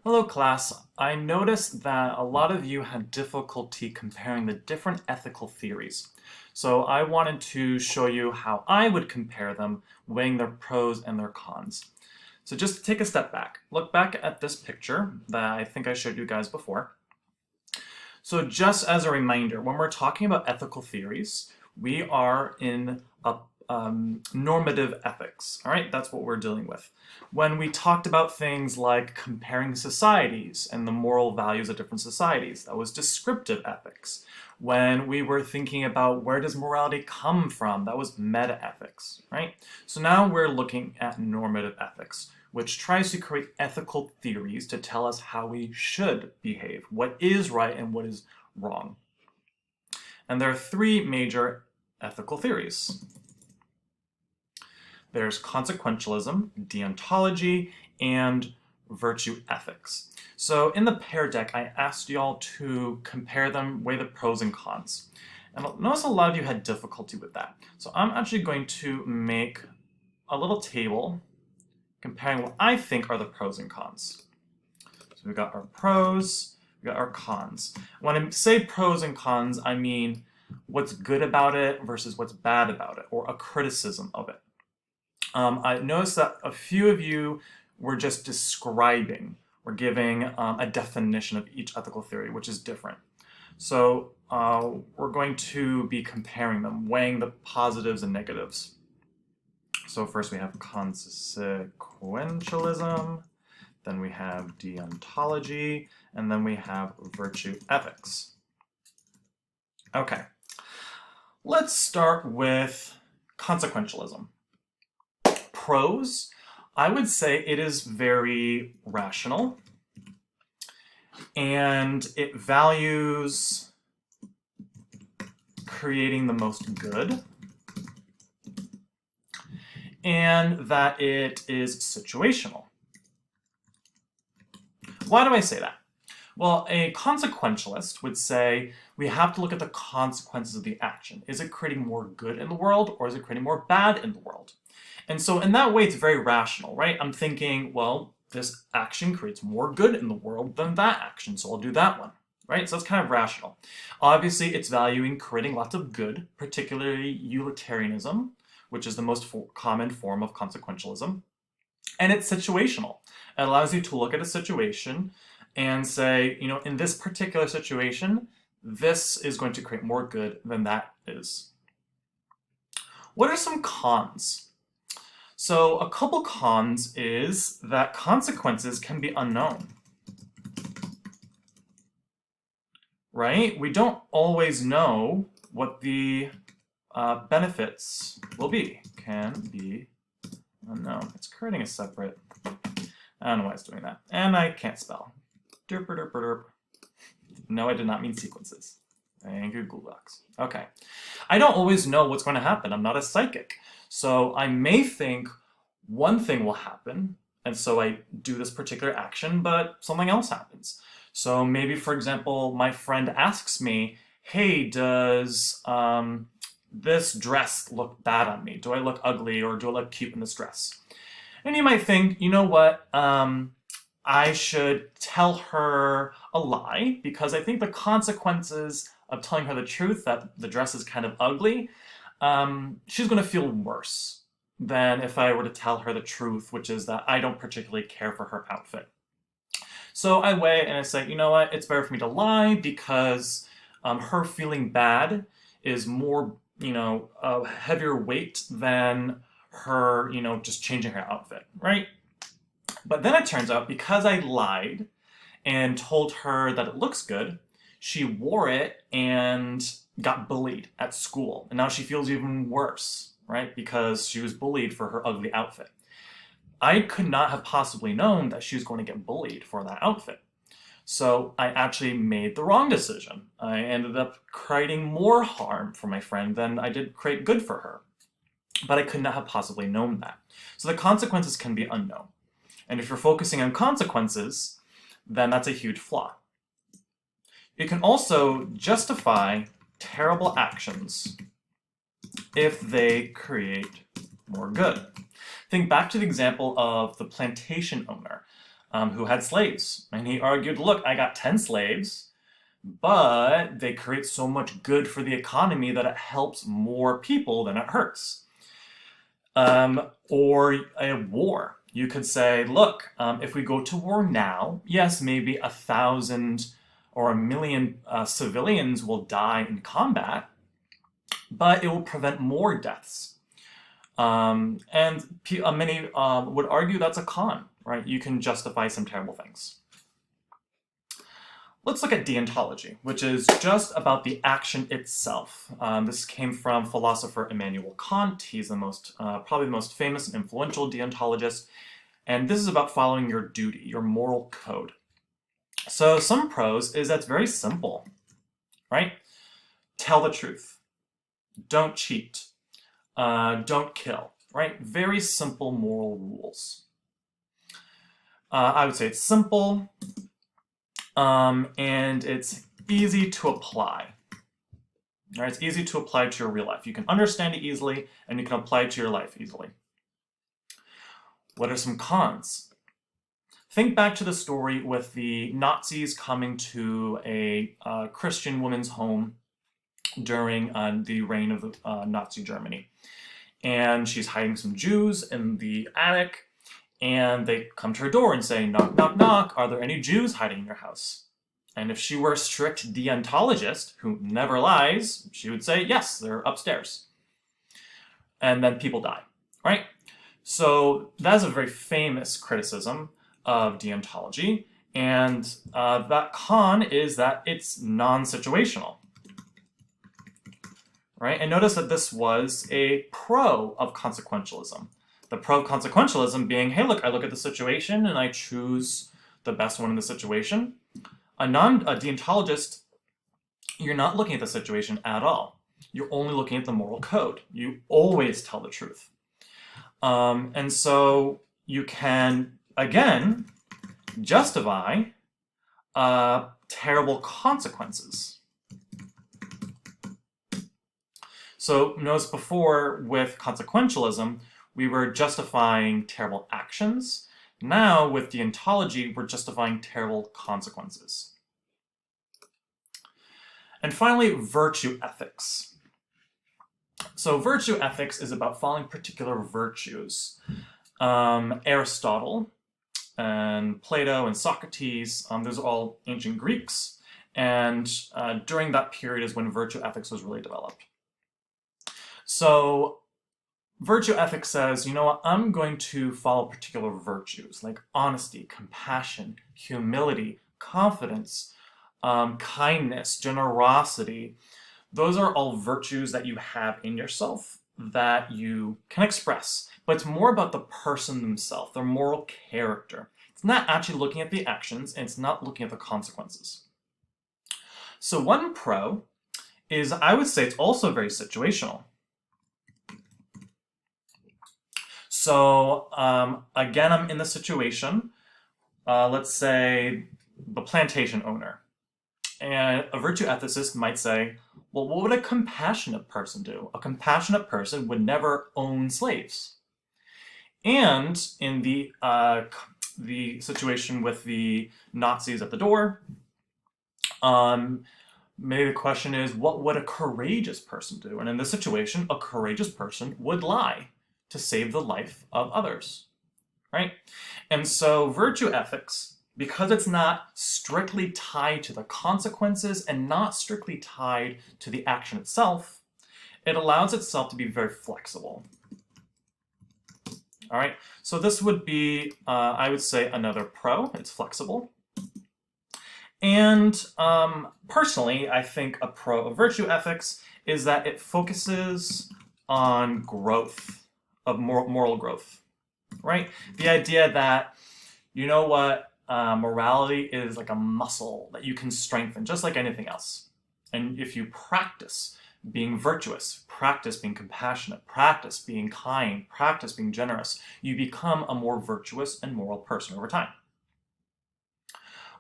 Hello, class. I noticed that a lot of you had difficulty comparing the different ethical theories. So I wanted to show you how I would compare them, weighing their pros and their cons. So just to take a step back, look back at this picture that I think I showed you guys before. So just as a reminder, when we're talking about ethical theories, we are in a normative ethics. All right, that's what we're dealing with. When we talked about things like comparing societies and the moral values of different societies, that was descriptive ethics. When we were thinking about where does morality come from, that was meta-ethics, right? So now we're looking at normative ethics, which tries to create ethical theories to tell us how we should behave, what is right and what is wrong. And there are three major ethical theories. There's consequentialism, deontology, and virtue ethics. So in the pair deck, I asked y'all to compare them, weigh the pros and cons. And notice a lot of you had difficulty with that. So I'm actually going to make a little table comparing what I think are the pros and cons. So we've got our pros, we've got our cons. When I say pros and cons, I mean what's good about it versus what's bad about it, or a criticism of it. I noticed that a few of you were just describing or giving a definition of each ethical theory, which is different. So we're going to be comparing them, weighing the positives and negatives. So first we have consequentialism, then we have deontology, and then we have virtue ethics. Okay, let's start with consequentialism. Pros, I would say it is very rational and it values creating the most good and that it is situational. Why do I say that? Well, a consequentialist would say we have to look at the consequences of the action. Is it creating more good in the world or is it creating more bad in the world? And so in that way, it's very rational, right? I'm thinking, well, this action creates more good in the world than that action, so I'll do that one, right? So it's kind of rational. Obviously, it's valuing creating lots of good, particularly utilitarianism, which is the most common form of consequentialism. And it's situational. It allows you to look at a situation and say, you know, in this particular situation, this is going to create more good than that is. What are some cons? So a couple cons is that consequences can be unknown, right? We don't always know what the benefits will be. Can be unknown. It's creating a separate, I don't know why it's doing that. And I can't spell. Derp, derp, derp. No, I did not mean sequences. Thank you, Google Docs. Okay. I don't always know what's going to happen. I'm not a psychic. So I may think one thing will happen, and so I do this particular action, but something else happens. So maybe, for example, my friend asks me, hey, does this dress look bad on me? Do I look ugly or do I look cute in this dress? And you might think, you know what, I should tell her a lie because I think the consequences of telling her the truth that the dress is kind of ugly, she's going to feel worse than if I were to tell her the truth, which is that I don't particularly care for her outfit. So I weigh and I say, you know what, it's better for me to lie because her feeling bad is more, you know, a heavier weight than her, you know, just changing her outfit, right? But then it turns out because I lied and told her that it looks good, she wore it and got bullied at school. And now she feels even worse, right? Because she was bullied for her ugly outfit. I could not have possibly known that she was going to get bullied for that outfit. So I actually made the wrong decision. I ended up creating more harm for my friend than I did create good for her. But I could not have possibly known that. So the consequences can be unknown. And if you're focusing on consequences, then that's a huge flaw. You can also justify terrible actions if they create more good. Think back to the example of the plantation owner. who had slaves. And he argued, look, I got 10 slaves, but they create so much good for the economy that it helps more people than it hurts. Or a war. You could say, look, if we go to war now, yes, maybe 1,000 or 1,000,000 civilians will die in combat, but it will prevent more deaths. And many would argue that's a con, right? You can justify some terrible things. Let's look at deontology, which is just about the action itself. This came from philosopher Immanuel Kant. He's the most, probably the most famous and influential deontologist. And this is about following your duty, your moral code. So some pros is that's very simple, right? Tell the truth. Don't cheat. Don't kill, right? Very simple moral rules. I would say it's simple, and it's easy to apply. All right, it's easy to apply to your real life. You can understand it easily, and you can apply it to your life easily. What are some cons? Think back to the story with the Nazis coming to a Christian woman's home during the reign of Nazi Germany. And she's hiding some Jews in the attic, and they come to her door and say, knock, knock, knock, are there any Jews hiding in your house? And if she were a strict deontologist, who never lies, she would say, yes, they're upstairs. And then people die, right? So that's a very famous criticism of deontology, and that con is that it's non-situational. Right? And notice that this was a pro of consequentialism. The pro of consequentialism being, hey, look, I look at the situation and I choose the best one in the situation. A deontologist, you're not looking at the situation at all. You're only looking at the moral code. You always tell the truth. And so you can, again, justify terrible consequences. So notice before with consequentialism, we were justifying terrible actions. Now with deontology, we're justifying terrible consequences. And finally, virtue ethics. So virtue ethics is about following particular virtues. Aristotle and Plato and Socrates, those are all ancient Greeks. And during that period is when virtue ethics was really developed. So virtue ethics says, you know what, I'm going to follow particular virtues like honesty, compassion, humility, confidence, kindness, generosity. Those are all virtues that you have in yourself that you can express, but it's more about the person themselves, their moral character. It's not actually looking at the actions, and it's not looking at the consequences. So one pro is, I would say it's also very situational. So again, I'm in the situation, let's say the plantation owner. And a virtue ethicist might say, well, what would a compassionate person do? A compassionate person would never own slaves. And in the situation with the Nazis at the door, maybe the question is, what would a courageous person do? And in this situation, a courageous person would lie to save the life of others, right? And so virtue ethics, because it's not strictly tied to the consequences and not strictly tied to the action itself, it allows itself to be very flexible. All right, so this would be, I would say, another pro. It's flexible. And personally, I think a pro of virtue ethics is that it focuses on growth, of moral growth, right? The idea that, you know what, morality is like a muscle that you can strengthen, just like anything else. And if you practice being virtuous, practice being compassionate, practice being kind, practice being generous, you become a more virtuous and moral person over time.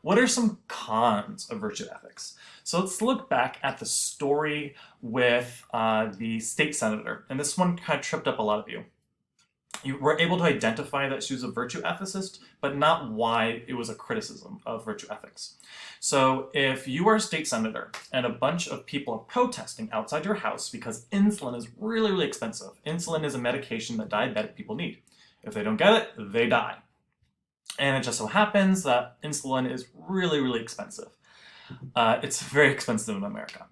What are some cons of virtue ethics? So let's look back at the story with the state senator. And this one kind of tripped up a lot of you. You were able to identify that she was a virtue ethicist, but not why it was a criticism of virtue ethics. So if you are a state senator and a bunch of people are protesting outside your house because insulin is really, really expensive. Insulin is a medication that diabetic people need. If they don't get it, they die. And it just so happens that insulin is really, really expensive. It's very expensive in America.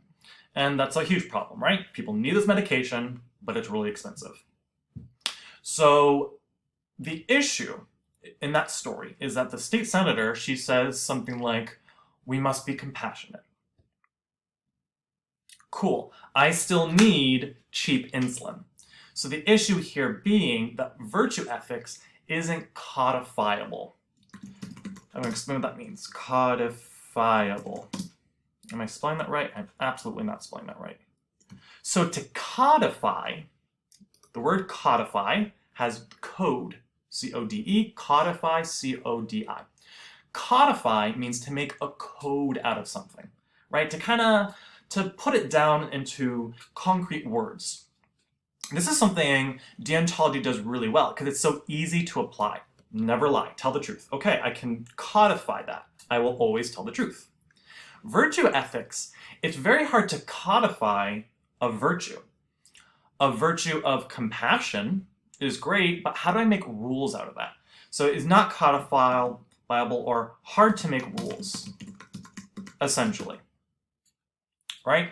And that's a huge problem, right? People need this medication, but it's really expensive. So the issue in that story is that the state senator, she says something like, we must be compassionate. Cool. I still need cheap insulin. So the issue here being that virtue ethics isn't codifiable. I'm going to explain what that means. Codifiable. Am I spelling that right? I'm absolutely not spelling that right. So to codify, the word codify has code, C-O-D-E, codify, C-O-D-I. Codify means to make a code out of something, right? To put it down into concrete words. This is something deontology does really well because it's so easy to apply. Never lie, tell the truth. Okay, I can codify that. I will always tell the truth. Virtue ethics, it's very hard to codify a virtue. A virtue of compassion is great, but how do I make rules out of that? So it's not codifiable or hard to make rules, essentially, right?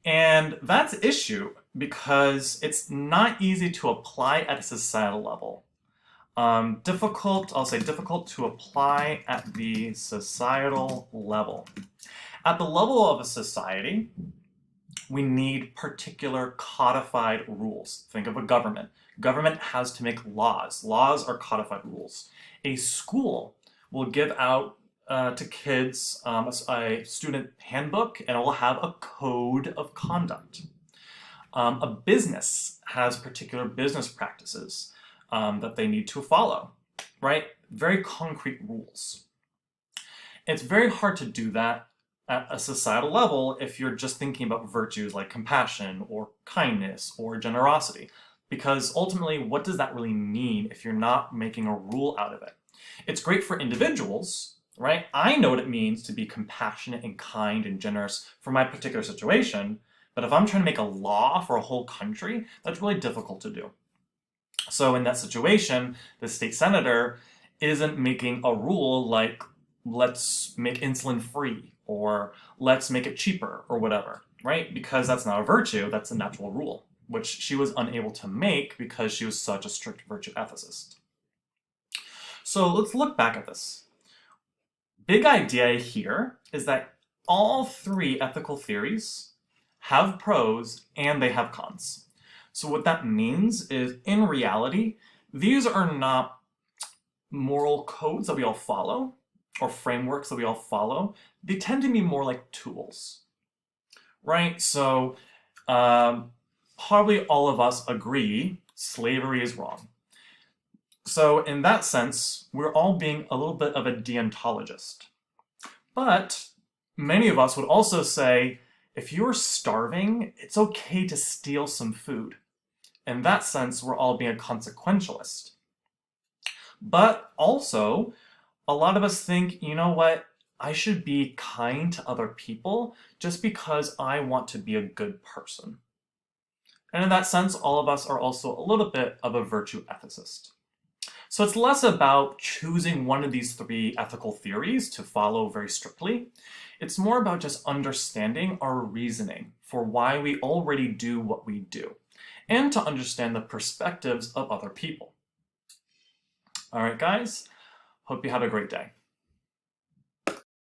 And that's an issue because it's not easy to apply at a societal level. I'll say difficult to apply at the societal level. At the level of a society, we need particular codified rules. Think of a government. Government has to make laws. Laws are codified rules. A school will give out to kids a student handbook, and it will have a code of conduct. A business has particular business practices that they need to follow, right? Very concrete rules. It's very hard to do that at a societal level if you're just thinking about virtues like compassion or kindness or generosity. Because ultimately, what does that really mean if you're not making a rule out of it? It's great for individuals, right? I know what it means to be compassionate and kind and generous for my particular situation, but if I'm trying to make a law for a whole country, that's really difficult to do. So in that situation, the state senator isn't making a rule like, let's make insulin free, or let's make it cheaper, or whatever, right? Because that's not a virtue, that's a natural rule, which she was unable to make because she was such a strict virtue ethicist. So let's look back at this. Big idea here is that all three ethical theories have pros and they have cons. So what that means is, in reality, these are not moral codes that we all follow, or frameworks that we all follow. They tend to be more like tools, right? So probably all of us agree slavery is wrong. So in that sense, we're all being a little bit of a deontologist. But many of us would also say, if you're starving, it's okay to steal some food. In that sense, we're all being a consequentialist. But also, a lot of us think, you know what, I should be kind to other people just because I want to be a good person. And in that sense, all of us are also a little bit of a virtue ethicist. So it's less about choosing one of these three ethical theories to follow very strictly. It's more about just understanding our reasoning for why we already do what we do, and to understand the perspectives of other people. All right, guys, hope you have a great day.